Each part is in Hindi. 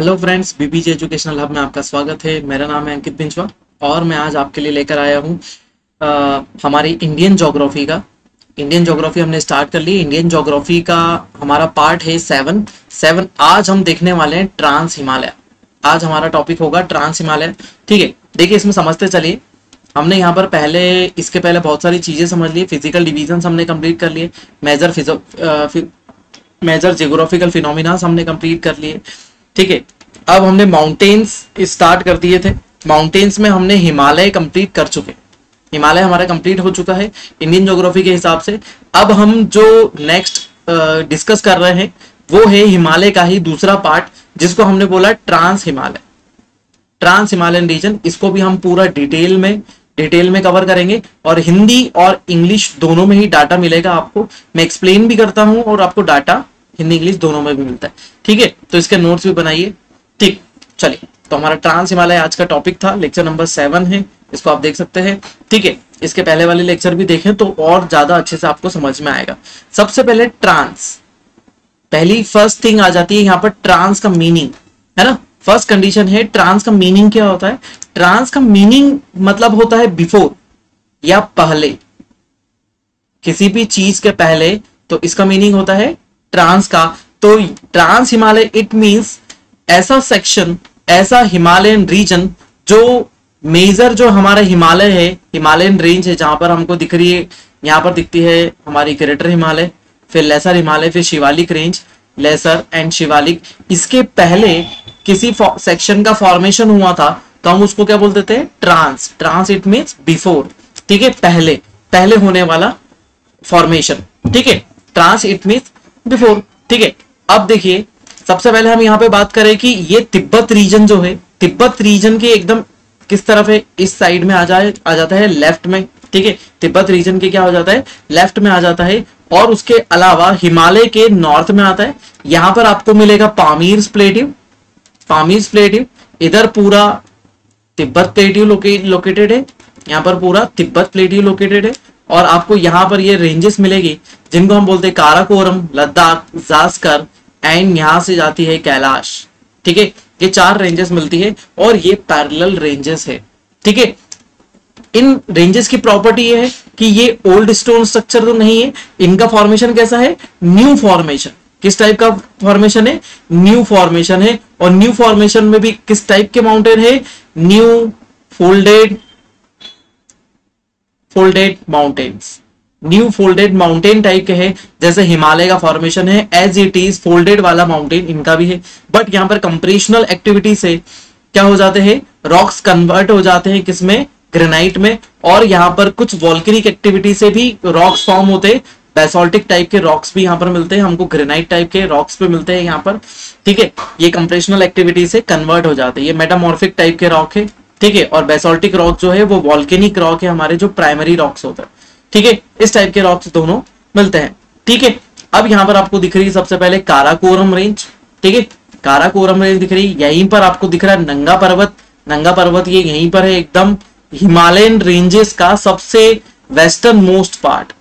Hello friends, BBJ educational hub में आपका स्वागत है। मेरा नाम है अंकित बिंजवा और मैं आज आपके लिए लेकर आया हूँ हमारी इंडियन ज्योग्राफी का। इंडियन ज्योग्राफी हमने स्टार्ट कर ली। इंडियन ज्योग्राफी का हमारा पार्ट है 7। आज हम देखने वाले हैं ट्रांस हिमालय। आज हमारा टॉपिक होगा ट्रांस हिमालय। ठीक है, देखिए इसमें समझते चलिए। हमने यहाँ पर इसके पहले बहुत सारी चीजें समझ ली। फिजिकल डिविजन हमने कंप्लीट कर लिए। मेजर जियोग्राफिकल फिनोमिना हमने कंप्लीट कर लिए। ठीक है, अब हमने माउंटेन्स स्टार्ट कर दिए थे। माउंटेन्स में हमने हिमालय कंप्लीट कर चुके। हिमालय हमारा कंप्लीट हो चुका है इंडियन ज्योग्राफी के हिसाब से। अब हम जो नेक्स्ट डिस्कस कर रहे हैं वो है हिमालय का ही दूसरा पार्ट, जिसको हमने बोला trans Himalaya, trans Himalayan region. इसको भी हम पूरा डिटेल में कवर करेंगे और हिंदी और इंग्लिश दोनों में ही डाटा मिलेगा आपको। मैं एक्सप्लेन भी करता हूं और आपको डाटा हिंदी इंग्लिश दोनों में भी मिलता है। ठीक है, तो इसके नोट्स भी बनाइए। ठीक, चलिए। तो हमारा ट्रांस हिमालय आज का टॉपिक था। लेक्चर नंबर 7 है, इसको आप देख सकते हैं। ठीक है, इसके पहले वाले लेक्चर भी देखें तो और ज्यादा अच्छे से आपको समझ में आएगा। सबसे पहले ट्रांस, पहली फर्स्ट थिंग आ जाती है यहाँ पर ट्रांस का मीनिंग, है ना। फर्स्ट कंडीशन है ट्रांस का मीनिंग क्या होता है। ट्रांस का मीनिंग मतलब होता है बिफोर या पहले, किसी भी चीज के पहले। तो इसका मीनिंग होता है ट्रांस का। तो ट्रांस हिमालय इट मींस ऐसा सेक्शन, ऐसा हिमालयन रीजन जो मेजर जो हमारा हिमालय है, हिमालयन रेंज है, जहां पर हमको दिख रही है, यहां पर दिखती है हमारी ग्रेटर हिमालय, फिर लेसर हिमालय, फिर Shivalik range, lesser and Shivalik. इसके पहले किसी सेक्शन का फॉर्मेशन हुआ था तो हम उसको क्या बोलते थे, trans. Trans it means before. ठीक है, पहले होने वाला फॉर्मेशन। ठीक है, ट्रांस इट मींस बिफोर। ठीक है, अब देखिए सबसे पहले हम यहाँ पे बात करें कि ये तिब्बत रीजन जो है, तिब्बत रीजन के एकदम किस तरफ है, इस साइड में आ जाता है लेफ्ट में। ठीक है, तिब्बत रीजन के क्या हो जाता है, लेफ्ट में आ जाता है। और उसके अलावा हिमालय के नॉर्थ में आता है। यहां पर आपको मिलेगा पामीर प्लेट्यू, पामीर प्लेट्यू। इधर पूरा तिब्बत प्लेट्यू लोकेटेड है, यहाँ पर पूरा तिब्बत प्लेट्यू लोकेटेड है। और आपको यहाँ पर ये रेंजेस मिलेगी जिनको हम बोलते हैं काराकोरम, लद्दाख, जास्कर एंड यहाँ से जाती है कैलाश। ठीक है, ये 4 रेंजेस मिलती है और ये पैरेलल रेंजेस है। ठीक है, इन रेंजेस की प्रॉपर्टी ये है कि ये ओल्ड स्टोन स्ट्रक्चर तो नहीं है। इनका फॉर्मेशन कैसा है, न्यू फॉर्मेशन। किस टाइप का फॉर्मेशन है, न्यू फॉर्मेशन है। और न्यू फॉर्मेशन में भी किस टाइप के माउंटेन है, new folded mountains, new folded mountain type के हैं। जैसे हिमालय का फॉर्मेशन है एज इट इज फोल्डेड वाला माउंटेन, इनका भी है। बट यहाँ पर कंप्रेशनल एक्टिविटी से क्या हो जाते हैं, रॉक्स कन्वर्ट हो जाते हैं किसमें, ग्रेनाइट में। और यहाँ पर कुछ वॉल्केनिक एक्टिविटी से भी रॉक्स फॉर्म होते हैं। बेसोल्टिक टाइप के रॉक्स भी यहाँ पर मिलते हैं हमको, ग्रेनाइट टाइप के रॉक्स पे मिलते हैं यहाँ पर। ठीक है, ये कंप्रेशनल एक्टिविटी से कन्वर्ट हो जाते हैं। ये मेटामॉर्फिक टाइप के रॉक है। ठीक है, और बेसोल्टिक रॉक जो है वो वॉल्केनिक रॉक है, हमारे जो प्राइमरी रॉक्स होते हैं। ठीक है, इस टाइप के रॉक्स दोनों मिलते हैं। ठीक है, अब यहाँ पर आपको दिख रही है सबसे पहले काराकोरम रेंज। ठीक है, काराकोरम रेंज दिख रही है। यहीं पर आपको दिख रहा है नंगा पर्वत। नंगा पर्वत ये यहीं पर है, एकदम हिमालयन रेंजेस का सबसे western most part.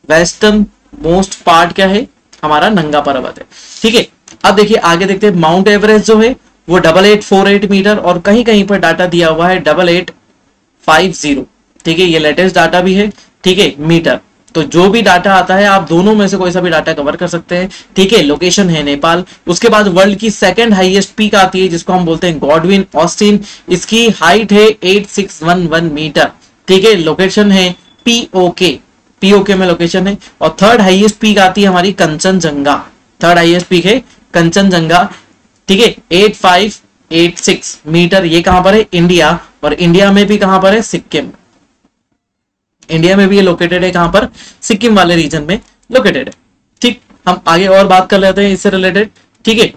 Western most part क्या है, हमारा नंगा पर्वत है। ठीक है, अब देखिए आगे देखते हैं। माउंट एवरेस्ट जो है वो 8848 मीटर और कहीं कहीं पर डाटा दिया हुआ है 8850। ठीक है, ये लेटेस्ट डाटा भी है। ठीक है, मीटर। तो जो भी डाटा आता है आप दोनों में से कोई सा भी डाटा कवर कर सकते हैं। ठीक है, लोकेशन है नेपाल। उसके बाद वर्ल्ड की सेकंड हाईएस्ट पीक आती है जिसको हम बोलते हैं गॉडविन ऑस्टिन। इसकी हाइट है 8611 मीटर। ठीक है, लोकेशन है पीओके में लोकेशन है। और थर्ड हाईएस्ट पीक आती है हमारी कंचनजंगा। थर्ड हाईएस्ट पीक है कंचनजंगा। ठीक है, 8586 मीटर। ये कहां पर है, इंडिया। और इंडिया में भी कहां पर है, सिक्किम। इंडिया में भी ये लोकेटेड है, कहां पर, सिक्किम वाले रीजन में लोकेटेड है। ठीक, हम आगे और बात कर लेते हैं इससे रिलेटेड। ठीक है,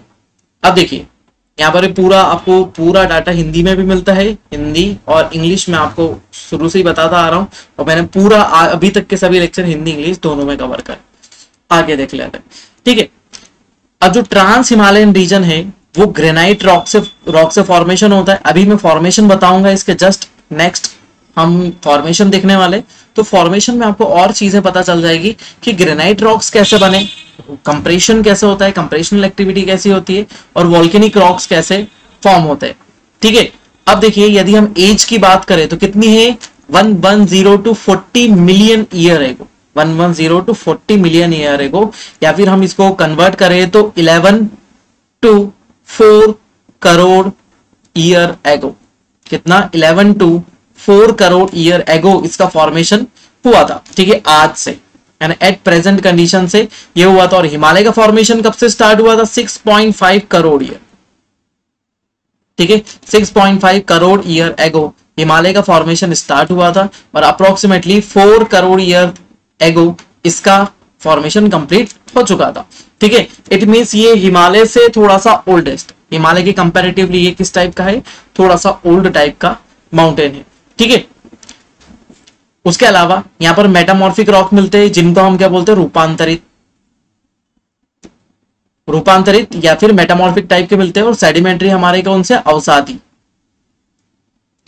अब देखिए यहाँ पर पूरा आपको पूरा डाटा हिंदी में भी मिलता है, हिंदी और इंग्लिश में आपको शुरू से ही बताता आ रहा हूं। और मैंने पूरा अभी तक के सभी लेक्चर हिंदी इंग्लिश दोनों में कवर कर, आगे देख लेते हैं। ठीक है, अब जो ट्रांस हिमालयन रीजन है वो ग्रेनाइट रॉक से फॉर्मेशन होता है। अभी मैं फॉर्मेशन बताऊंगा इसके जस्ट नेक्स्ट हम फॉर्मेशन देखने वाले, तो फॉर्मेशन में आपको और चीजें पता चल जाएगी कि ग्रेनाइट रॉक्स कैसे बने, कंप्रेशन कैसे होता है, कंप्रेशनल एक्टिविटी कैसी होती है, और वॉल्केनिक रॉक्स कैसे फॉर्म होते हैं। ठीक है, अब देखिए यदि हम एज की बात करें तो कितनी है, 110 to 40 million year ago, 110 to 40 million year ago, या फिर हम इसको कन्वर्ट करें तो 11 to 4 करोड़ ईयर एगो। कितना, 11 to 4 करोड़ ईयर एगो इसका फॉर्मेशन हुआ था। ठीक है, आज से यानी एट प्रेजेंट कंडीशन से ये हुआ था। और हिमालय का फॉर्मेशन कब से स्टार्ट हुआ था, 6.5 करोड़ ईयर। ठीक है, 6.5 करोड़ ईयर एगो हिमालय का फॉर्मेशन स्टार्ट हुआ था, और अप्रोक्सीमेटली 4 करोड़ ईयर एगो इसका फॉर्मेशन कंप्लीट हो चुका था। ठीक है, इट मींस ये हिमालय से थोड़ा सा ओल्डेस्ट, हिमालय के कंपैरेटिवली ये किस टाइप का है, थोड़ा सा ओल्ड टाइप का माउंटेन है। ठीक है, उसके अलावा यहां पर मेटामॉर्फिक रॉक मिलते हैं जिनको हम क्या बोलते हैं, रूपांतरित या फिर मेटामॉर्फिक टाइप के मिलते हैं, और सेडिमेंट्री हमारे कौन से, अवसादी।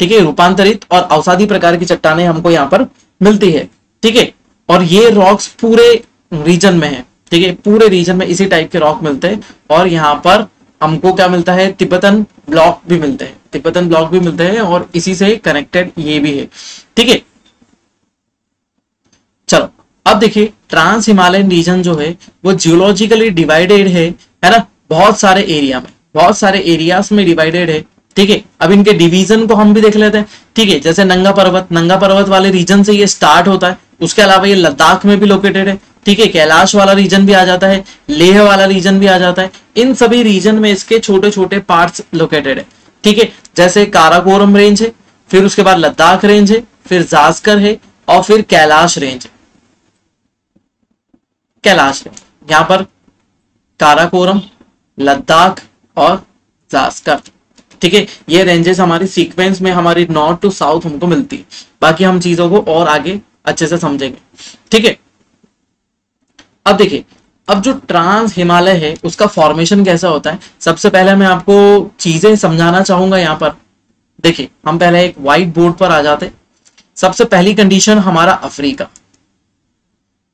ठीक है, रूपांतरित और अवसादी प्रकार की चट्टानें हमको यहाँ पर मिलती है। ठीक है, और ये रॉक्स पूरे रीजन में है। ठीक है, पूरे रीजन में इसी टाइप के रॉक मिलते हैं। और यहाँ पर हमको क्या मिलता है, तिब्बतन ब्लॉक भी मिलते हैं, तिब्बतन ब्लॉक भी मिलते हैं, और इसी से कनेक्टेड ये भी है। ठीक है, चलो अब देखिए ट्रांस हिमालयन रीजन जो है वो जियोलॉजिकली डिवाइडेड है ना, बहुत सारे एरिया में, बहुत सारे एरियाज में डिवाइडेड है। ठीक है, अब इनके डिवीजन को हम भी देख लेते हैं। ठीक है, जैसे नंगा पर्वत वाले रीजन से ये स्टार्ट होता है, उसके अलावा ये लद्दाख में भी लोकेटेड है। ठीक है, कैलाश वाला रीजन भी आ जाता है, लेह वाला रीजन भी आ जाता है, इन सभी रीजन में इसके छोटे छोटे पार्ट्स लोकेटेड है। ठीक है, जैसे काराकोरम रेंज है, फिर उसके बाद लद्दाख रेंज है, फिर जास्कर है, और फिर कैलाश रेंज है। कैलाश रेंज यहां पर काराकोरम, लद्दाख और जास्कर। ठीक है, ये रेंजेस हमारी सीक्वेंस में हमारी नॉर्थ टू साउथ हमको मिलती है। बाकी हम चीजों को और आगे अच्छे से समझेंगे। ठीक है, अब देखिए, अब जो ट्रांस हिमालय है उसका फॉर्मेशन कैसा होता है, सबसे पहले मैं आपको चीजें समझाना चाहूंगा। यहां पर देखिए, हम पहले एक व्हाइट बोर्ड पर आ जाते। सबसे पहली कंडीशन हमारा अफ्रीका,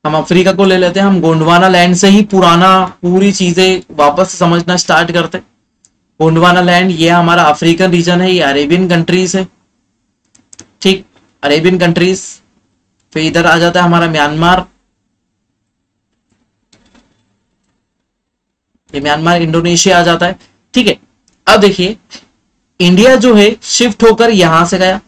हम अफ्रीका को ले लेते हैं। हम गोंडवाना लैंड से ही पूरी चीजें वापस समझना स्टार्ट करते। गोंडवाना लैंड ये हमारा अफ्रीकन रीजन है, ये अरेबियन कंट्रीज है। ठीक, अरेबियन कंट्रीज। फिर इधर आ जाता है हमारा म्यांमार, ये म्यांमार इंडोनेशिया आ जाता है। ठीक है, अब देखिए इंडिया जो है शिफ्ट होकर यहां से गया,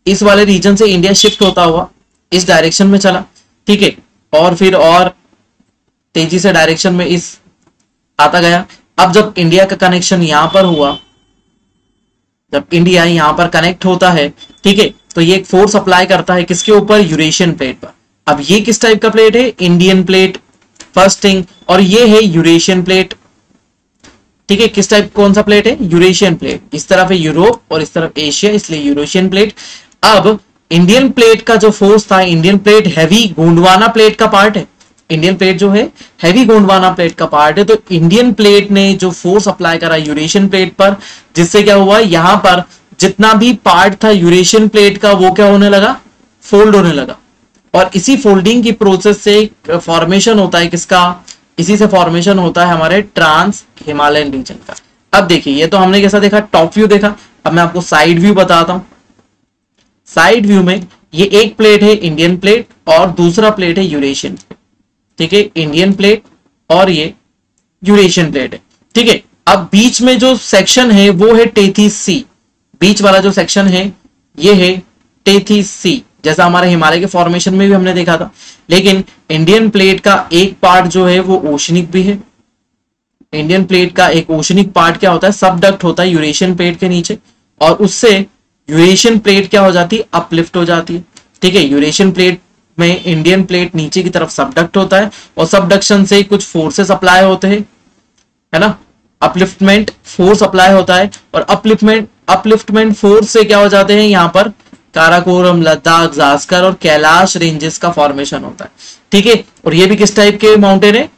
इस वाले रीजन से इंडिया शिफ्ट होता हुआ इस डायरेक्शन में चला। ठीक है, और फिर और तेजी से डायरेक्शन में इस आता गया। अब जब इंडिया का कनेक्शन यहां पर हुआ, जब इंडिया यहां पर कनेक्ट होता है, ठीक है, तो ये एक फोर्स अप्लाई करता है किसके ऊपर, यूरेशियन प्लेट पर। अब ये किस टाइप का प्लेट है, इंडियन प्लेट फर्स्ट थिंग, और ये है यूरेशियन प्लेट। ठीक है, किस टाइप, कौन सा प्लेट है, यूरेशियन प्लेट। इस तरफ है यूरोप और इस तरफ एशिया, इसलिए यूरेशियन प्लेट। अब इंडियन प्लेट का जो फोर्स था, Indian plate heavy Gondwana plate का पार्ट है, इंडियन प्लेट जो है हैवी गोंडवाना प्लेट का पार्ट है। तो इंडियन प्लेट ने जो फोर्स अप्लाई करा यूरेशियन प्लेट पर, जिससे क्या हुआ, यहां पर जितना भी पार्ट था यूरेशियन प्लेट का वो क्या होने लगा, फोल्ड होने लगा। और इसी फोल्डिंग की प्रोसेस से फॉर्मेशन होता है किसका, इसी से फॉर्मेशन होता है हमारे ट्रांस हिमालयन रीजन का। अब देखिए, ये तो हमने कैसा देखा, टॉप व्यू देखा। अब मैं आपको साइड व्यू बताता हूं। साइड व्यू में ये एक प्लेट है इंडियन प्लेट और दूसरा प्लेट है यूरेशियन प्लेट। ठीक है, इंडियन प्लेट और ये यूरेशियन प्लेट है। ठीक है, अब बीच में जो सेक्शन है वो है टेथीस सी, बीच वाला जो सेक्शन है ये है टेथीस सी, जैसा हमारे हिमालय के फॉर्मेशन में भी हमने देखा था। लेकिन इंडियन प्लेट का एक पार्ट जो है वो ओशनिक भी है। इंडियन प्लेट का एक ओशनिक पार्ट क्या होता है, सबडक्ट होता है यूरेशियन प्लेट के नीचे, और उससे यूरेशियन प्लेट क्या हो जाती है, अपलिफ्ट हो जाती है। ठीक है, यूरेशियन प्लेट में इंडियन प्लेट नीचे की तरफ सबडक्ट होता है, और सबडक्शन से कुछ फोर्सेस अप्लाई होते हैं, है ना, अपलिफ्टमेंट फोर्स अप्लाई होता है, और अपलिफ्टमेंट फोर्स से क्या हो जाते हैं, यहाँ पर काराकोरम, लद्दाख, जास्कर और कैलाश रेंजेस का फॉर्मेशन होता है। ठीक है, और ये भी किस टाइप के माउंटेन है,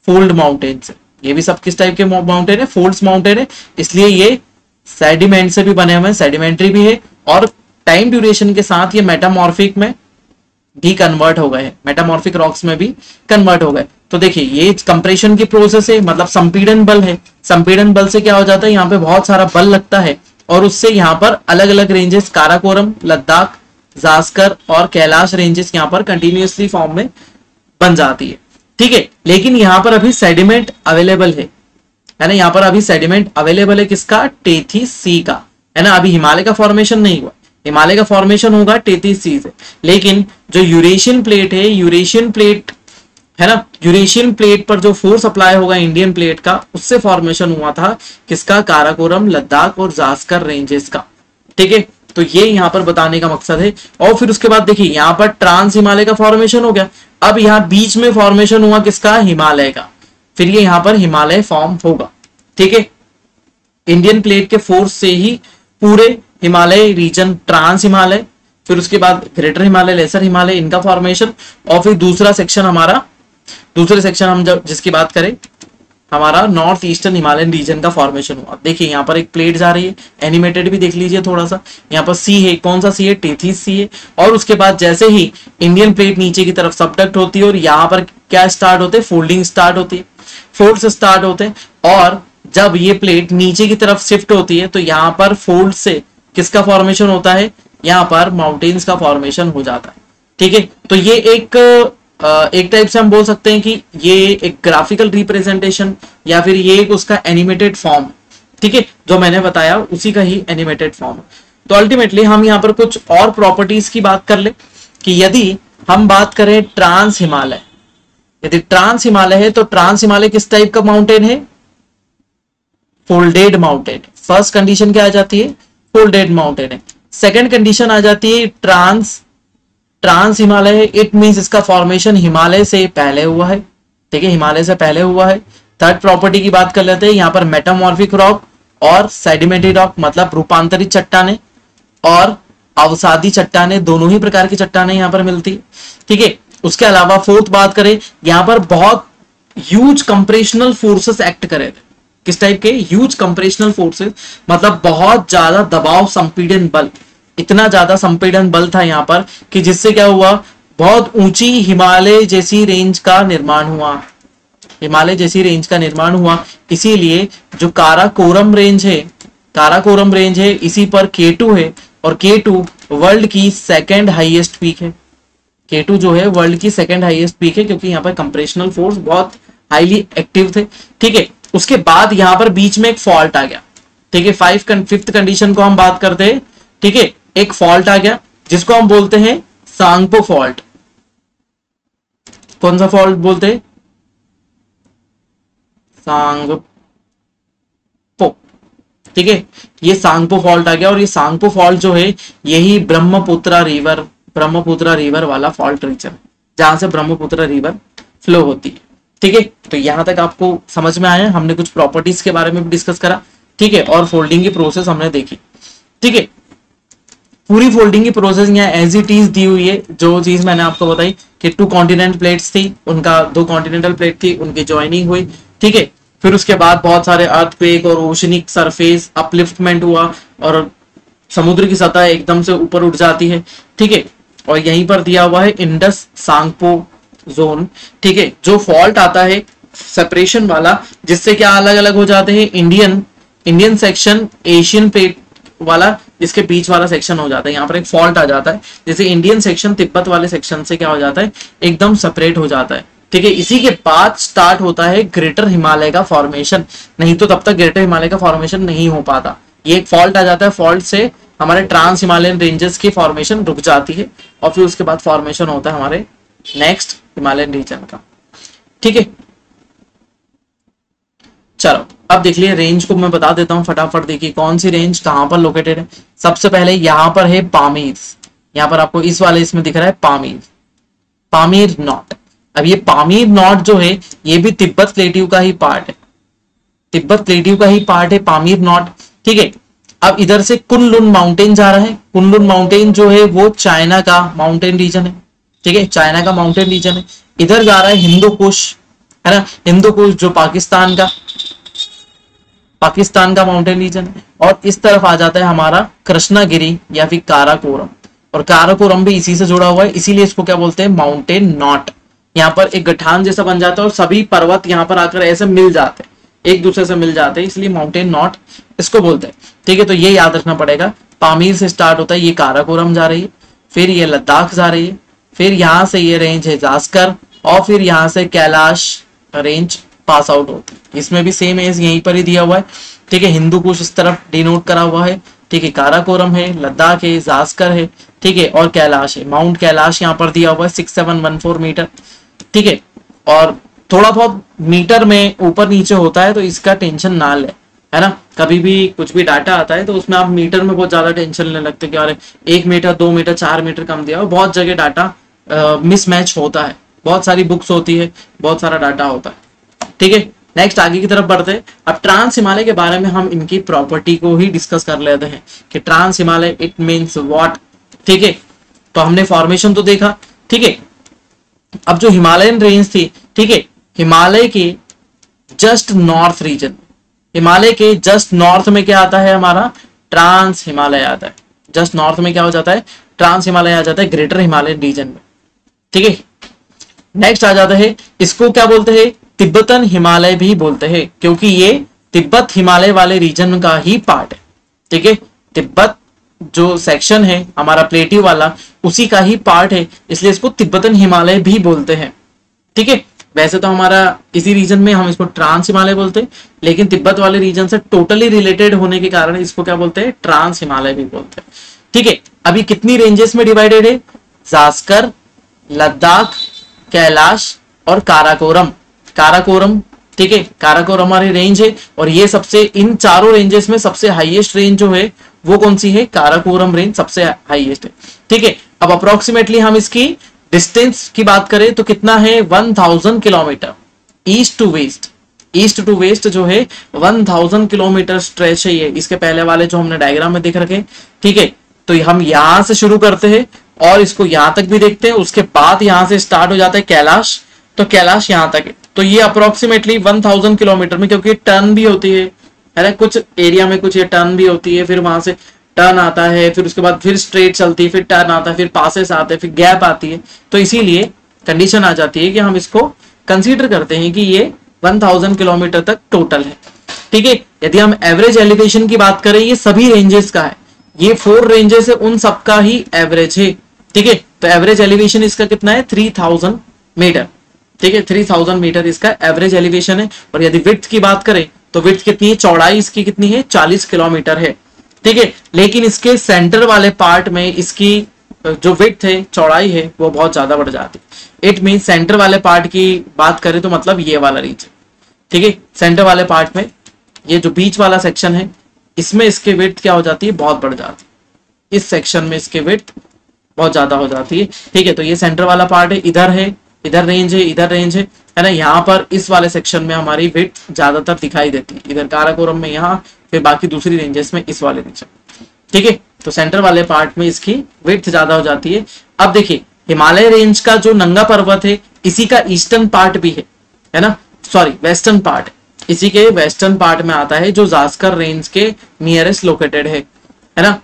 फोल्ड माउंटेन है। ये भी सब किस टाइप के माउंटेन है, फोल्ड्स माउंटेन है, इसलिए ये सेडिमेंट से भी बने हुए हैं, सेडिमेंट्री भी है और टाइम ड्यूरेशन के साथ ये मेटामॉर्फिक में भी कन्वर्ट हो गए हैं, मेटामॉर्फिक रॉक्स में भी कन्वर्ट हो गए। तो देखिए ये कंप्रेशन की प्रोसेस है, मतलब संपीड़न बल है। संपीड़न बल से क्या हो जाता है, यहाँ पे बहुत सारा बल लगता है और उससे यहाँ पर अलग अलग रेंजेस, काराकोरम, लद्दाख, जास्कर और कैलाश रेंजेस यहाँ पर कंटिन्यूअसली फॉर्म में बन जाती है। ठीक है, लेकिन यहाँ पर अभी सेडिमेंट अवेलेबल है ना, यहाँ पर अभी सेडिमेंट अवेलेबल है किसका, टेथीस सी का, है ना। अभी हिमालय का फॉर्मेशन नहीं हुआ, हिमालय का फॉर्मेशन होगा टेथीस सी से। लेकिन जो यूरेशियन प्लेट है, यूरेशियन प्लेट है ना, यूरेशियन प्लेट पर जो फोर्स अप्लाई होगा इंडियन प्लेट का, उससे फॉर्मेशन हुआ था किसका, काराकोरम, लद्दाख और जास्कर रेंजेस का। ठीक है, तो ये यहाँ पर बताने का मकसद है। और फिर उसके बाद देखिए यहाँ पर ट्रांस हिमालय का फॉर्मेशन हो गया, अब यहाँ बीच में फॉर्मेशन हुआ किसका, हिमालय का, फिर ये यहाँ पर हिमालय फॉर्म होगा। ठीक है, इंडियन प्लेट के फोर्स से ही पूरे हिमालय रीजन, ट्रांस हिमालय, फिर उसके बाद ग्रेटर हिमालय, लेसर हिमालय, इनका फॉर्मेशन, और फिर दूसरा सेक्शन हमारा, दूसरे सेक्शन हम जब जिसकी बात करें, हमारा नॉर्थ ईस्टर्न हिमालयन रीजन का फॉर्मेशन हुआ। देखिए यहाँ पर एक प्लेट जा रही है, एनिमेटेड भी देख लीजिए थोड़ा सा, यहाँ पर सी है, कौन सा सी है, टेथीस सी है। और उसके बाद जैसे ही इंडियन प्लेट नीचे की तरफ सबडक्ट होती है और यहाँ पर क्या स्टार्ट होते हैं, फोल्डिंग स्टार्ट होती है, फोल्ड्स स्टार्ट होते हैं। और जब ये प्लेट नीचे की तरफ शिफ्ट होती है तो यहाँ पर फोल्ड से किसका फॉर्मेशन होता है, यहाँ पर माउंटेन्स का फॉर्मेशन हो जाता है। ठीक है, तो ये एक टाइप से हम बोल सकते हैं कि ये एक ग्राफिकल रिप्रेजेंटेशन या फिर ये एक उसका एनिमेटेड फॉर्म, ठीक है, जो मैंने बताया उसी का ही एनिमेटेड फॉर्म। तो अल्टीमेटली हम यहाँ पर कुछ और प्रॉपर्टीज की बात कर ले कि यदि हम बात करें ट्रांस हिमालय, यदि ट्रांस हिमालय है तो ट्रांस हिमालय किस टाइप का माउंटेन है, फोल्डेड माउंटेन। फर्स्ट कंडीशन क्या आ जाती है, फोल्डेड माउंटेन है। सेकंड कंडीशन आ जाती है ट्रांस हिमालय है, इट मींस इसका फॉर्मेशन हिमालय से पहले हुआ है। ठीक है, हिमालय से पहले हुआ है। थर्ड प्रॉपर्टी की बात कर लेते हैं, यहाँ पर मेटामॉर्फिक रॉक और सेडिमेंटरी रॉक, मतलब रूपांतरित चट्टाने और अवसादी चट्टाने, दोनों ही प्रकार की चट्टाने यहाँ पर मिलती है। ठीक है, उसके अलावा फोर्थ बात करें, यहाँ पर बहुत ह्यूज कंप्रेशनल फोर्सेस एक्ट करे थे। किस टाइप के, ह्यूज कंप्रेशनल फोर्सेस, मतलब बहुत ज्यादा दबाव संपीड़न बल, इतना ज्यादा संपीड़न बल था यहाँ पर कि जिससे क्या हुआ, बहुत ऊंची हिमालय जैसी रेंज का निर्माण हुआ, हिमालय जैसी रेंज का निर्माण हुआ। इसीलिए जो काराकोरम रेंज है, इसी पर K2 है और K2 वर्ल्ड की सेकंड हाईएस्ट पीक है। K2 जो है वर्ल्ड की सेकंड हाईएस्ट पीक है, क्योंकि यहाँ पर कंप्रेशनल फोर्स बहुत हाईली एक्टिव थे। ठीक है, उसके बाद यहाँ पर बीच में एक फॉल्ट आ गया। ठीक है, फिफ्थ कंडीशन को हम बात करते हैं। ठीक है, एक फॉल्ट आ गया जिसको हम बोलते हैं सांगपो फॉल्ट। कौन सा फॉल्ट बोलते हैं, सांगपो। ठीक है, ये सांगपो फॉल्ट आ गया और ये सांगपो फॉल्ट जो है यही ब्रह्मपुत्रा रिवर वाला फॉल्ट रीजन है, जहां से ब्रह्मपुत्रा रिवर फ्लो होती है। ठीक है, तो यहां तक आपको समझ में आया। हमने कुछ प्रॉपर्टीज के बारे में भी डिस्कस करा, ठीक है, और फोल्डिंग की प्रोसेस हमने देखी। ठीक है, पूरी फोल्डिंग की प्रोसेस यहाँ एज इट इज दी हुई है। जो चीज मैंने आपको बताई कि 2 कॉन्टिनेंट प्लेट्स थी, उनका 2 कॉन्टिनेंटल प्लेट थी, उनकी ज्वाइनिंग हुई। ठीक है, फिर उसके बाद बहुत सारे अर्थक्वेक और ओशनिक सरफेस अपलिफ्टमेंट हुआ और समुद्र की सतह एकदम से ऊपर उठ जाती है। ठीक है, और यहीं पर दिया हुआ है इंडस सांगपो जोन। ठीक है, जो फॉल्ट आता है सेपरेशन वाला, जिससे क्या अलग अलग हो जाते हैं, इंडियन सेक्शन एशियन प्लेट वाला, जिसके बीच वाला सेक्शन हो जाता है। यहाँ पर एक फॉल्ट आ जाता है, जैसे इंडियन सेक्शन तिब्बत वाले सेक्शन से क्या हो जाता है, एकदम सेपरेट हो जाता है। ठीक है, इसी के बाद स्टार्ट होता है ग्रेटर हिमालय का फॉर्मेशन, नहीं तो तब तक ग्रेटर हिमालय का फॉर्मेशन नहीं हो पाता। ये एक फॉल्ट आ जाता है, फॉल्ट से हमारे ट्रांस हिमालयन रेंजेस की फॉर्मेशन रुक जाती है और फिर उसके बाद फॉर्मेशन होता है हमारे नेक्स्ट हिमालयन रीजन का। ठीक है, चलो अब देख लिए रेंज को मैं बता देता हूं फटाफट। देखिए कौन सी रेंज कहां पर लोकेटेड है। सबसे पहले यहां पर है पामीर, यहां पर आपको इस वाले इसमें दिख रहा है पामीर नॉट। अब ये पामीर नॉट जो है ये भी तिब्बत प्लेट्यू का ही पार्ट है, पामीर नॉट। ठीक है, अब इधर से कुनलुन माउंटेन जा रहा है। कुनलुन माउंटेन जो है वो चाइना का माउंटेन रीजन है। ठीक है, चाइना का माउंटेन रीजन है। इधर जा रहा है हिंदू कुश, है ना, हिंदू कुश जो पाकिस्तान का, पाकिस्तान का माउंटेन रीजन, और इस तरफ आ जाता है हमारा कृष्णागिरी या फिर काराकोरम, और काराकोरम भी इसी से जुड़ा हुआ है, इसीलिए इसको क्या बोलते हैं, माउंटेन नॉट। यहाँ पर एक गठान जैसा बन जाता है और सभी पर्वत यहाँ पर आकर ऐसे मिल जाते हैं, एक दूसरे से मिल जाते हैं, इसलिए माउंटेन नॉट इसको बोलते हैं। ठीक है, तो ये याद रखना पड़ेगा। पामीर से स्टार्ट होता है, ये काराकोरम जा रही है, फिर ये लद्दाख जा रही है, फिर यहाँ से ये रेंज है जास्कर, और फिर यहाँ से कैलाश रेंज पास आउट होती है। इसमें भी सेम एज यहीं पर ही दिया हुआ है। ठीक है, हिंदू कुश इस तरफ डिनोट करा हुआ है। ठीक है, काराकोरम है, लद्दाख है, जास्कर है, ठीक है, और कैलाश है। माउंट कैलाश यहाँ पर दिया हुआ है 6714 मीटर। ठीक है, और थोड़ा बहुत मीटर में ऊपर नीचे होता है, तो इसका टेंशन ना ले, है ना। कभी भी कुछ भी डाटा आता है तो उसमें आप मीटर में बहुत ज्यादा टेंशन लेने लगते कि अरे 1 मीटर 2 मीटर 4 मीटर कम दिया, और बहुत जगह डाटा मिसमैच होता है, बहुत सारी बुक्स होती है, बहुत सारा डाटा होता है। ठीक है, नेक्स्ट आगे की तरफ बढ़ते हैं। अब ट्रांस हिमालय के बारे में हम इनकी प्रॉपर्टी को ही डिस्कस कर लेते हैं कि trans Himalaya it means what. ठीक है, तो हमने फॉर्मेशन तो देखा। ठीक है, अब जो हिमालयन रेंज थी, ठीक है, हिमालय के जस्ट नॉर्थ रीजन, हिमालय के जस्ट नॉर्थ में क्या आता है, हमारा ट्रांस हिमालय आता है। जस्ट नॉर्थ में क्या हो जाता है, ट्रांस हिमालय आ जाता है ग्रेटर हिमालयन रीजन में। ठीक है, नेक्स्ट आ जाता है, इसको क्या बोलते हैं, तिब्बतन हिमालय भी बोलते हैं, क्योंकि ये तिब्बत हिमालय वाले रीजन का ही पार्ट है। ठीक है, तिब्बत जो सेक्शन है हमारा प्लेटिव वाला, उसी का ही पार्ट है, इसलिए इसको तिब्बतन हिमालय भी बोलते हैं। ठीक है, वैसे तो हमारा इसी रीजन में हम इसको ट्रांस हिमालय बोलते हैं, लेकिन तिब्बत वाले रीजन से टोटली रिलेटेड होने के कारण इसको क्या बोलते हैं, ट्रांस हिमालय भी बोलते हैं। ठीक है, अभी कितनी रेंजेस में डिवाइडेड है, जास्कर, लद्दाख, कैलाश और काराकोरम। काराकोरम, ठीक है, काराकोरम हमारी रेंज है, और ये सबसे, इन चारों रेंजेस में सबसे हाईएस्ट रेंज जो है वो कौन सी है, काराकोरम रेंज सबसे हाईएस्ट है। ठीक है, अब अप्रोक्सीमेटली हम इसकी डिस्टेंस की बात करें तो कितना है, 1000 kilometre east to west. East to west जो है 1000 किलोमीटर स्ट्रेच है ये, इसके पहले वाले जो हमने डायग्राम में देख रखे। ठीक है, तो हम यहां से शुरू करते हैं और इसको यहां तक भी देखते हैं, उसके बाद यहां से स्टार्ट हो जाता है कैलाश, तो कैलाश यहां तक है। तो ये अप्रोक्सीमेटली 1000 किलोमीटर में, क्योंकि टर्न भी होती है ना, कुछ एरिया में कुछ ये टर्न भी होती है, फिर वहां से टर्न आता है, फिर उसके बाद फिर स्ट्रेट चलती है, फिर टर्न आता है, फिर पासेस आते हैं, फिर गैप आती है, तो इसीलिए कंडीशन आ जाती है कि हम इसको कंसीडर करते हैं कि ये 1000 किलोमीटर तक टोटल है। ठीक है, यदि हम एवरेज एलिवेशन की बात करें, ये सभी रेंजेस का है, ये 4 रेंजेस है, उन सबका ही एवरेज है। ठीक है, तो एवरेज एलिवेशन इसका कितना है, 3000 मीटर। ठीक है, 3000 मीटर इसका एवरेज एलिवेशन है। और यदि विड्थ की बात करें तो विड्थ कितनी है, चौड़ाई इसकी कितनी है, 40 किलोमीटर है। ठीक है, लेकिन इसके सेंटर वाले पार्ट में इसकी जो विड्थ है, चौड़ाई है, वो बहुत ज्यादा बढ़ जाती है। इट मीन सेंटर वाले पार्ट की बात करें तो मतलब ये वाला रीजन। ठीक है, सेंटर वाले पार्ट में ये जो बीच वाला सेक्शन है, इसमें इसके विड्थ क्या हो जाती है, बहुत बढ़ जाती है। इस सेक्शन में इसके विड्थ बहुत ज्यादा हो जाती है। ठीक है, तो ये सेंटर वाला पार्ट है, इधर रेंज है, इधर रेंज है ना। यहाँ पर इस वाले सेक्शन में हमारी विड्थ ज्यादातर दिखाई देती है, इधर काराकोरम में यहाँ, फिर बाकी दूसरी रेंजेस में इस वाले रीजन। ठीक है, तो सेंटर वाले पार्ट में इसकी विड्थ ज्यादा हो जाती है। अब देखिए, हिमालय रेंज का जो नंगा पर्वत है, इसी का ईस्टर्न पार्ट भी है ना, सॉरी वेस्टर्न पार्ट, इसी के वेस्टर्न पार्ट में आता है, जो जास्कर रेंज के नियरेस्ट लोकेटेड है ना,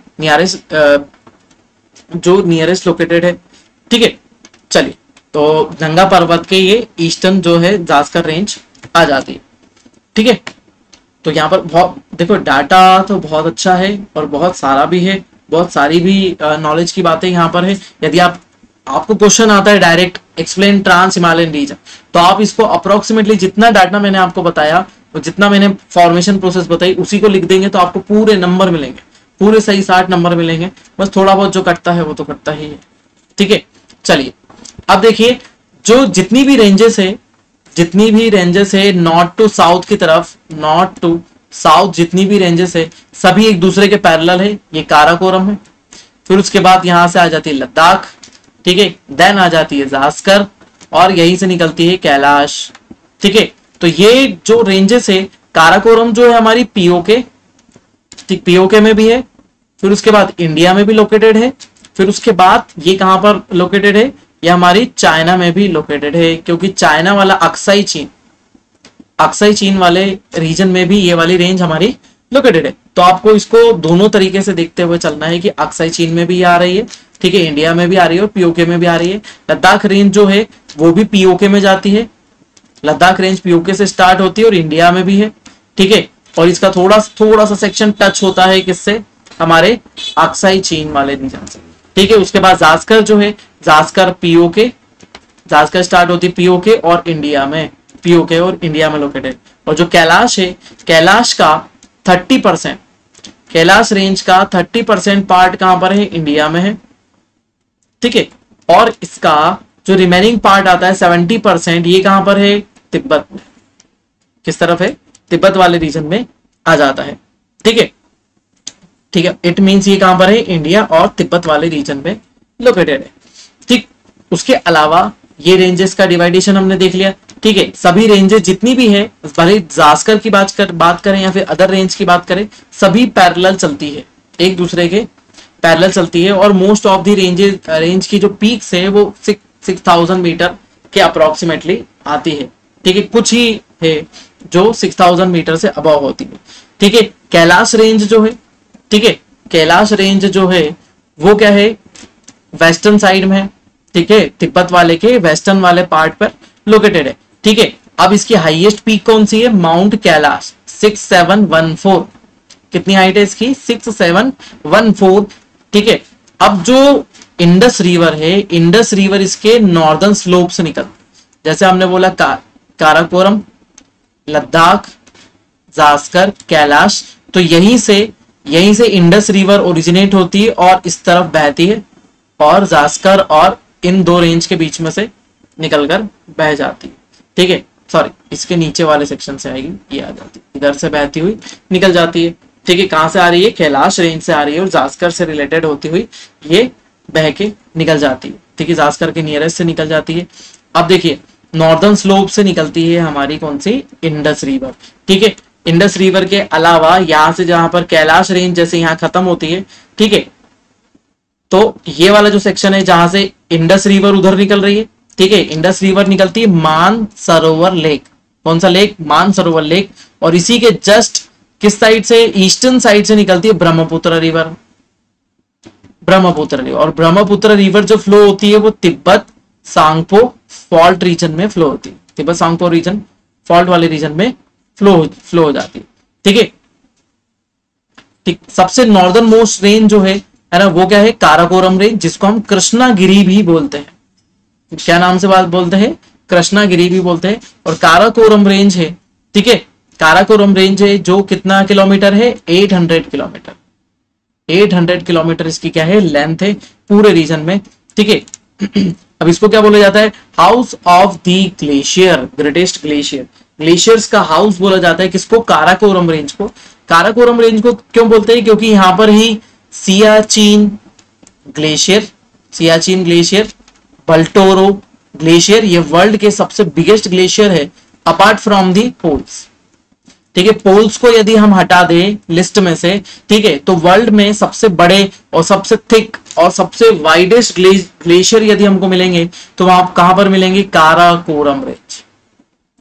जो नियरेस्ट लोकेटेड है। ठीक है, चलिए, तो नंगा पर्वत के ये ईस्टर्न जो है जास्कर रेंज आ जाती है। ठीक है, तो यहाँ पर बहुत देखो, डाटा तो बहुत अच्छा है और बहुत सारा भी है, बहुत सारी भी नॉलेज की बातें यहाँ पर है। यदि आपको क्वेश्चन आता है direct explain trans Himalayan region, तो आप इसको अप्रोक्सीमेटली जितना डाटा मैंने आपको बताया, और जितना मैंने फॉर्मेशन प्रोसेस बताई, उसी को लिख देंगे तो आपको पूरे नंबर मिलेंगे, पूरे सही 60 नंबर मिलेंगे। बस थोड़ा बहुत जो कटता है वो तो कटता ही है। ठीक है, चलिए अब देखिए, जो जितनी भी रेंजेस है नॉर्थ टू साउथ की तरफ, नॉर्थ टू साउथ जितनी भी रेंजेस है, सभी एक दूसरे के पैरेलल है। ये काराकोरम है, फिर उसके बाद यहां से आ जाती है लद्दाख, ठीक है, देन आ जाती है जास्कर, और यहीं से निकलती है कैलाश। ठीक है, तो ये जो रेंजेस है, काराकोरम जो है हमारी पीओके, ठीक, पीओके में भी है, फिर उसके बाद इंडिया में भी लोकेटेड है, फिर उसके बाद ये कहां पर लोकेटेड है, ये हमारी चाइना में भी लोकेटेड है, क्योंकि चाइना वाला अक्साई चीन, अक्साई चीन वाले रीजन में भी ये वाली रेंज हमारी लोकेटेड है। तो आपको इसको दोनों तरीके से देखते हुए चलना है कि अक्साई चीन में भी आ रही है, ठीक है, इंडिया में भी आ रही है और पीओके में भी आ रही है। लद्दाख रेंज जो है वो भी पीओके में जाती है, लद्दाख रेंज पीओके से स्टार्ट होती है और इंडिया में भी है, ठीक है। और इसका थोड़ा सा सेक्शन टच होता है किससे, हमारे अक्साई चीन वाले रीजन से, ठीक है। उसके बाद जास्कर जो है, जास्कर पीओके, जास्कर स्टार्ट होती है पीओके और इंडिया में, पीओके और इंडिया में लोकेटेड। और जो कैलाश है, कैलाश का 30%, कैलाश रेंज का 30% पार्ट कहां पर है, इंडिया में है, ठीक है। और इसका जो रिमेनिंग पार्ट आता है 70%, ये कहां पर है, तिब्बत में। किस तरफ है, तिब्बत वाले रीजन में आ जाता है, ठीक है, ठीक है। इट मींस ये कहां पर है, इंडिया और तिब्बत वाले रीजन में लोकेटेड है, ठीक। उसके अलावा ये रेंजेस का डिवाइडेशन हमने देख लिया, ठीक है। सभी रेंजेस जितनी भी है, भले जास्कर की बात करें या फिर अदर रेंज की बात करें, सभी पैरेलल चलती है, एक दूसरे के पैरेलल चलती है। और मोस्ट ऑफ द रेंज की जो पीक्स है वो 6000 मीटर के अप्रोक्सीमेटली आती है, ठीक है। कुछ ही है जो 6000 मीटर से अबव होती है, ठीक है। कैलाश रेंज जो है, ठीक है, कैलाश रेंज जो है वो क्या है, वेस्टर्न साइड में है, ठीक है, तिब्बत वाले के वेस्टर्न वाले पार्ट पर लोकेटेड है, ठीक है। अब इसकी हाईएस्ट पीक कौन सी है, माउंट कैलाश 6714, कितनी हाइट है इसकी, 6714, ठीक है। अब जो इंडस रिवर है, इंडस रिवर इसके नॉर्दर्न स्लोप से निकल, जैसे हमने बोला काराकोरम, लद्दाख, जास्कर, कैलाश, तो यहीं से इंडस रिवर ओरिजिनेट होती है और इस तरफ बहती है और जास्कर और इन दो रेंज के बीच में से निकलकर बह जाती है, ठीक है। सॉरी, इसके नीचे वाले सेक्शन से आएगी, ये आ जाती है, इधर से बहती हुई निकल जाती है, ठीक है। कहां से आ रही है, कैलाश रेंज से आ रही है और जास्कर से रिलेटेड होती हुई ये बह के निकल जाती है, ठीक है, जास्कर के नियरेस्ट से निकल जाती है। अब देखिए नॉर्दर्न स्लोप से निकलती है हमारी कौन सी, इंडस रिवर, ठीक है। इंडस रिवर के अलावा यहां से जहां पर कैलाश रेंज जैसे यहां खत्म होती है, ठीक है, तो ये वाला जो सेक्शन है जहां से इंडस रिवर उधर निकल रही है, ठीक है, इंडस रिवर निकलती है मानसरोवर लेक, कौन सा लेक, मानसरोवर लेक। और इसी के जस्ट किस साइड से, ईस्टर्न साइड से निकलती है ब्रह्मपुत्र रिवर, ब्रह्मपुत्र रिवर। और ब्रह्मपुत्र रिवर जो फ्लो होती है वो तिब्बत सांगपो फॉल्ट रीजन में फ्लो होती है, तिब्बत सांगपो रीजन फॉल्ट वाले रीजन में फ्लो हो जाती है, ठीक है, ठीक। सबसे नॉर्दर्न मोस्ट रेंज जो है ना, वो क्या है, काराकोरम रेंज, जिसको हम कृष्णागिरी भी बोलते हैं, क्या नाम से बात बोलते हैं, कृष्णागिरी भी बोलते हैं। और काराकोरम रेंज है, ठीक है, काराकोरम रेंज है जो कितना किलोमीटर है, 800 किलोमीटर, 800 किलोमीटर इसकी क्या है, लेंथ है पूरे रीजन में, ठीक है। अब इसको क्या बोला जाता है, house of the glacier, greatest glacier, glaciers का हाउस बोला जाता है किसको, काराकोरम रेंज को। काराकोरम रेंज को क्यों बोलते हैं, क्योंकि यहां पर ही Siachen glacier, Siachen glacier, Baltoro glacier, ये वर्ल्ड के सबसे बिगेस्ट ग्लेशियर है अपार्ट फ्रॉम दी पोल्स, ठीक है। पोल्स को यदि हम हटा दें लिस्ट में से, ठीक है, तो वर्ल्ड में सबसे बड़े और सबसे थिक और सबसे वाइडेस्ट ग्लेशियर यदि हमको मिलेंगे तो वहां कहां पर मिलेंगे, काराकोरम रेंज,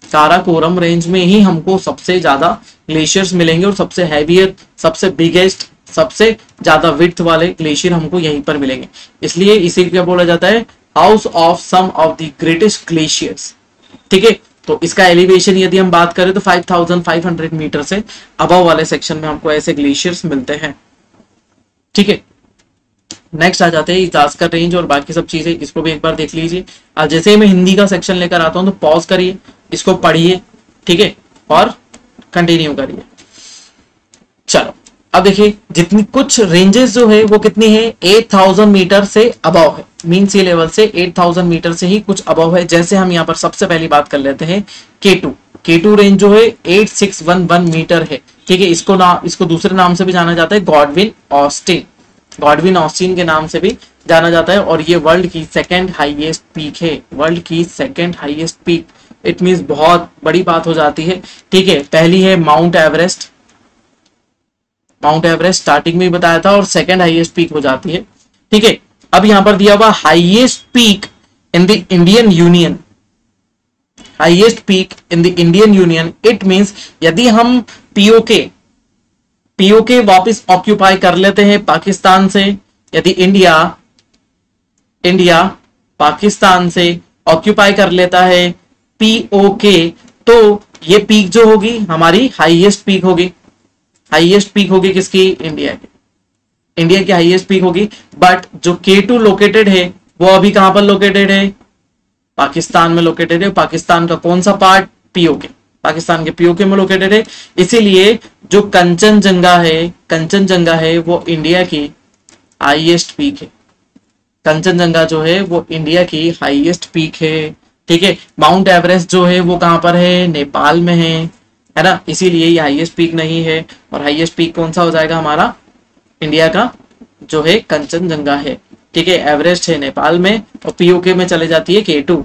काराकोरम रेंज में ही हमको सबसे ज्यादा ग्लेशियर्स मिलेंगे और सबसे हैवियर, सबसे बिगेस्ट, सबसे ज्यादा विड्थ वाले ग्लेशियर हमको यहीं पर मिलेंगे। इसलिए इसे क्या बोला जाता है, house of some of the greatest glaciers, ठीक है। तो इसका एलिवेशन यदि हम बात करें तो 5500 मीटर से अबव वाले सेक्शन में हमको ऐसे ग्लेशियर्स मिलते हैं, ठीक है। नेक्स्ट आ जाते हैं जास्कर रेंज और बाकी सब चीजें, इसको भी एक बार देख लीजिए। आज जैसे ही मैं हिंदी का सेक्शन लेकर आता हूं तो पॉज करिए, इसको पढ़िए, ठीक है, और कंटिन्यू करिए। चलो अब देखिए, जितनी कुछ रेंजेस जो है वो कितनी है, 8000 मीटर से अबव है, मीन सी लेवल से 8000 मीटर से ही कुछ अबव है। जैसे हम यहाँ पर सबसे पहली बात कर लेते हैं K2 रेंज जो है 8611 मीटर है, ठीक है। इसको दूसरे नाम से भी जाना जाता है, गॉडविन ऑस्टिन के नाम से भी जाना जाता है। और ये वर्ल्ड की सेकेंड हाईएस्ट पीक है, वर्ल्ड की second highest peak, it means बहुत बड़ी बात हो जाती है, ठीक है। पहली है माउंट एवरेस्ट स्टार्टिंग में बताया था, और सेकेंड हाईएस्ट पीक हो जाती है, ठीक है। अब यहां पर दिया हुआ highest peak in the Indian union, highest peak in the Indian union, it means यदि हम पीओके वापस ऑक्यूपाई कर लेते हैं पाकिस्तान से, यदि इंडिया पाकिस्तान से ऑक्यूपाई कर लेता है पीओके, तो ये पीक जो होगी हमारी हाईएस्ट पीक होगी। हाईएस्ट पीक होगी किसकी? इंडिया की हाईएस्ट पीक होगी। बट जो K2 लोकेटेड है वो अभी कहां पर लोकेटेड है? पाकिस्तान में लोकेटेड है। पाकिस्तान का कौन सा पार्ट? पीओके। पाकिस्तान के पीओके में लोकेटेड है। इसीलिए जो कंचनजंगा है वो इंडिया की हाईएस्ट पीक है। कंचनजंगा जो है वो इंडिया की हाईएस्ट पीक है। ठीक है। माउंट एवरेस्ट जो है वो कहां पर है? नेपाल में है ना, इसीलिए ये हाईएस्ट पीक नहीं है। और हाईएस्ट पीक कौन सा हो जाएगा हमारा? इंडिया का जो है कंचनजंगा है। ठीक है। एवरेस्ट है नेपाल में और पीओके में चले जाती है K2।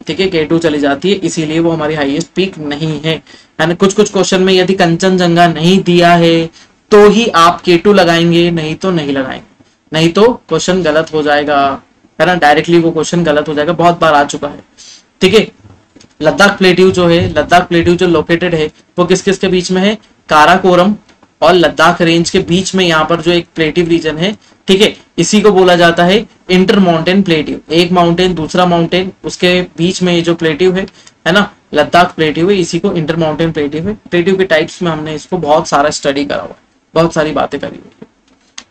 ठीक है, K2 चली जाती है, इसीलिए वो हमारी हाईएस्ट पीक नहीं है ना। कुछ क्वेश्चन में यदि कंचनजंगा नहीं दिया है तो ही आप K2 लगाएंगे, नहीं तो नहीं लगाएंगे, नहीं तो क्वेश्चन गलत हो जाएगा, है ना। डायरेक्टली वो क्वेश्चन गलत हो जाएगा, बहुत बार आ चुका है। ठीक है। लद्दाख प्लेट्यू जो लोकेटेड है वो किस किस के बीच में है? काराकोरम और लद्दाख रेंज के बीच में यहाँ पर जो एक प्लेटिव रीजन है। ठीक है। इसी को बोला जाता है इंटर माउंटेन प्लेटिव। एक माउंटेन दूसरा माउंटेन उसके बीच में ये जो प्लेटिव है ना, लद्दाख प्लेटिव है, इसी को इंटर माउंटेन प्लेटिव है। प्लेटिव के टाइप्स में हमने इसको बहुत सारा स्टडी करा हुआ है, बहुत सारी बातें करी हुई है।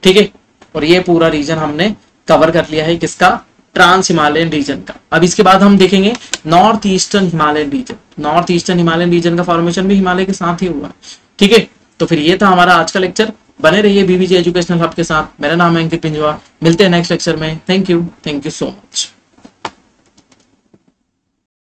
ठीक है। और ये पूरा रीजन हमने कवर कर लिया है किसका? ट्रांस हिमालयन रीजन का। अब इसके बाद हम देखेंगे north eastern Himalayan region. North eastern Himalayan region का फॉर्मेशन भी हिमालय के साथ ही हुआ है। ठीक है। तो फिर ये था हमारा आज का लेक्चर। बने रहिए बीबीजे एजुकेशनल हब के साथ। मेरा नाम है अंकित पिंजवा। मिलते हैं नेक्स्ट लेक्चर में। Thank you so much.